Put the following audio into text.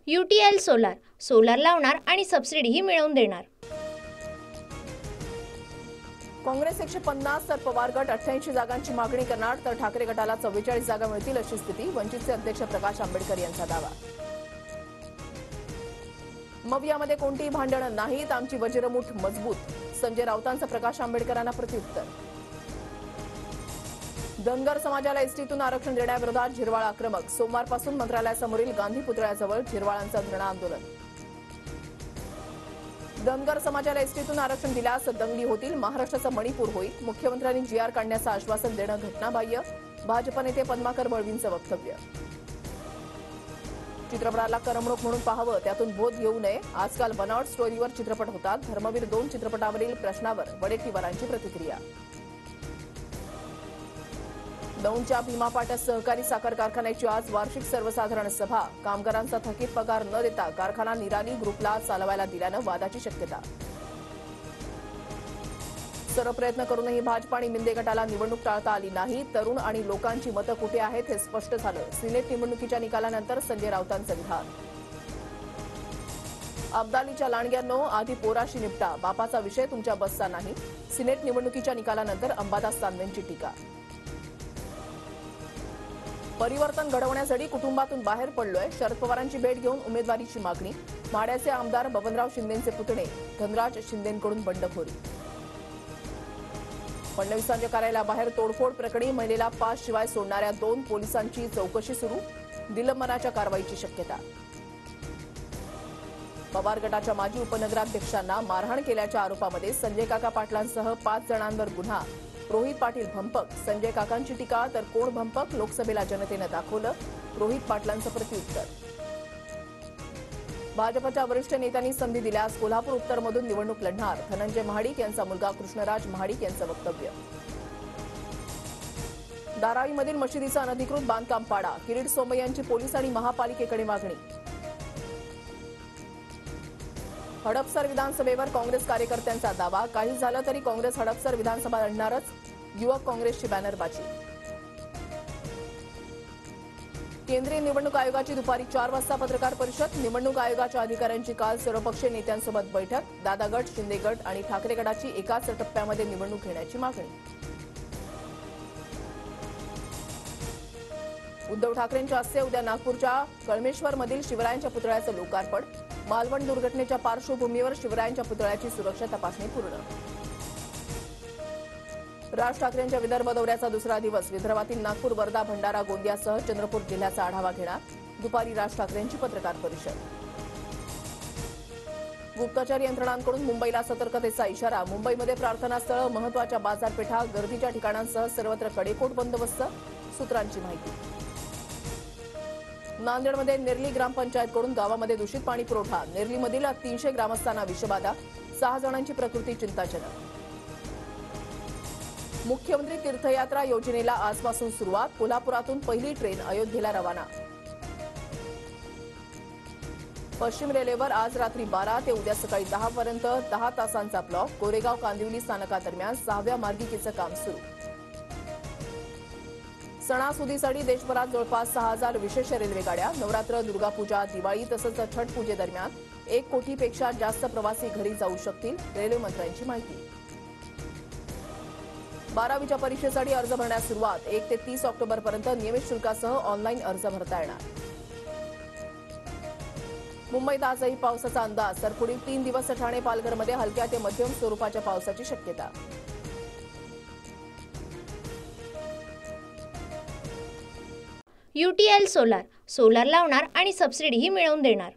UTL solar solar लावणार आणि सबसिडीही मिळवून देणार। काँग्रेस 150 तर पवार गट 88 जागांची मागणी करणार, तर ठाकरे गटाला 44 जागा मिळतील अशी स्थिती। वंचितचे अध्यक्ष प्रकाश आंबेडकर यांचा दावा। मवियामध्ये कोणतीही भांडणं नाहीत, आमची वज्रमुठ मजबूत, संजय राऊतांचं प्रकाश आंबेडकरांना प्रत्युत्तर। धनगर समाजाला एसटीतून आरक्षण देण्याविरोधात झिरवाळ आक्रमक, सोमवारपासून मंत्रालयासमोरील गांधी पुतळ्याजवळ झिरवाळांचं धरणं आंदोलन। धनगर समाजाला एसटीतून आरक्षण दिल्यास दंगली होतील, महाराष्ट्राचा मणिपूर होईल, मुख्यमंत्र्यांनी GR काढण्याचं आश्वासन देणं घटनाबाह्य, भाजप नेते पद्माकर बळवींचं वक्तव्य। चित्रपटाला करमणूक म्हणून पाहावं, त्यातून बोध घेऊ नये, आजकाल बनावट स्टोरीवर चित्रपट होतात, धर्मवीर 2 चित्रपटावरील प्रश्नावर वडेट्टीवारांची प्रतिक्रिया। दौंडच्या भीमा पाटस सहकारी साखर कारखान्याची आज वार्षिक सर्वसाधारण सभा, कामगारांचा थकीत पगार न देता कारखाना निराली ग्रुपला चालवायला दिल्यानं वादाची शक्यता। सर्व प्रयत्न करूनही भाजप आणि मिंदे गटाला निवडणूक टाळता आली नाही, तरुण आणि लोकांची मतं कुठे आहेत हे स्पष्ट झालं, सिनेट निवडणुकीच्या निकालानंतर संजय राऊतांचं विधान। अब्दालीच्या लांडग्यांनो, आधी पोराशी निपटा, बापाचा विषय तुमच्या बसचा नाही, सिनेट निवडणुकीच्या निकालानंतर अंबादास दानवेंची टीका। परिवर्तन घडवण्यासाठी कुटुंबातून बाहेर पडलोय, शरद पवारांची भेट घेऊन उमेदवारीची मागणी, माढ्याचे आमदार बबनराव शिंदेंचे पुतणे धनराज शिंदेंकडून बंडखोरी। फडणवीसांच्या कार्यालयाबाहेर तोडफोड प्रकरणी महिलेला पास शिवाय सोडणाऱ्या 2 पोलिसांची चौकशी सुरू, निलंबनाच्या कारवाईची शक्यता। पवार गटाच्या माजी उपनगराध्यक्षांना मारहाण केल्याच्या आरोपामध्ये संजय काका पाटलांसह 5 जणांवर गुन्हा, रोहित पाटील भंपक, संजय काकांची टीका, तर कोण भंपक, लोकसभेला जनतेनं दाखवलं, रोहित पाटलांचं प्रत्युत्तर। भाजपच्या वरिष्ठ नेत्यांनी संधी दिल्यास कोल्हापूर उत्तरमधून निवडणूक लढणार, धनंजय महाडिक यांचा मुलगा कृष्णराज महाडिक यांचं वक्तव्य। धारावीमधील मशिदीचं अनधिकृत बांधकाम पाडा, किरीट सोमय्या यांची पोलीस आणि महापालिकेकडे मागणी। हडपसर विधानसभेवर काँग्रेस कार्यकर्त्यांचा दावा, काही झालं तरी काँग्रेस हडपसर विधानसभा लढणारच, युवक काँग्रेसची बॅनरबाजी। केंद्रीय निवडणूक आयोगाची दुपारी 4 वाजता पत्रकार परिषद, निवडणूक आयोगाच्या अधिकाऱ्यांची काल सर्वपक्षीय नेत्यांसोबत बैठक, दादा गट, शिंदे गट आणि ठाकरे गटाची एकाच टप्प्यामध्ये निवडणूक घेण्याची मागणी। उद्धव ठाकरेंच्या हस्ते उद्या नागपूरच्या कळमेश्वरमधील शिवरायांच्या पुतळ्याचं लोकार्पण, मालवण दुर्घटनेच्या पार्श्वभूमीवर शिवरायांच्या पुतळ्याची सुरक्षा तपासणी पूर्ण। राज ठाकरेंच्या विदर्भ दौऱ्याचा दुसरा दिवस, विदर्भातील नागपूर, वर्धा, भंडारा, गोंदियासह चंद्रपूर जिल्ह्याचा आढावा घेणार, दुपारी राज ठाकरेंची पत्रकार परिषद। गुप्तचर यंत्रणांकडून मुंबईला सतर्कतेचा इशारा, मुंबईमध्ये प्रार्थनास्थळं, महत्वाच्या बाजारपेठा, गर्दीच्या ठिकाणांसह सर्वत्र कडेकोट बंदोबस्त, सूत्रांची माहिती। नांदेडमध्ये नेरली ग्रामपंचायतकडून गावामध्ये दूषित पाणी पुरवठा, नेरलीमधील 300 ग्रामस्थांना विषबाधा, 6 जणांची प्रकृती चिंताजनक। मुख्यमंत्री तीर्थयात्रा योजनेला आजपासून सुरुवात, कोल्हापुरातून पहिली ट्रेन अयोध्येला रवाना। पश्चिम रेल्वेवर आज रात्री 12 ते उद्या सकाळी 10 पर्यंत 10 तासांचा ब्लॉक, कोरेगाव कांदिवली स्थानकादरम्यान 6व्या मार्गिकेचं काम सुरू। सणासुदीसाठी देशभरात जवळपास 6000 विशेष रेल्वेगाड्या, नवरात्र, दुर्गापूजा, दिवाळी तसंच छठ पूजेदरम्यान 1 कोटीपेक्षा जास्त प्रवासी घरी जाऊ शकतील, रेल्वे मंत्र्यांची माहिती। 12वीच्या परीक्षेसाठी अर्ज भरण्यास सुरुवात, 1 ते 30 ऑक्टोबरपर्यंत नियमित शुल्कासह ऑनलाईन अर्ज भरता येणार। मुंबईत आजही पावसाचा अंदाज, तर पुढील 3 दिवस ठाणे, पालघरमध्ये हलक्या ते मध्यम स्वरूपाच्या पावसाची शक्यता। UTL सोलार सोलार लावणार आणि सबसिडीही मिळवून देणार।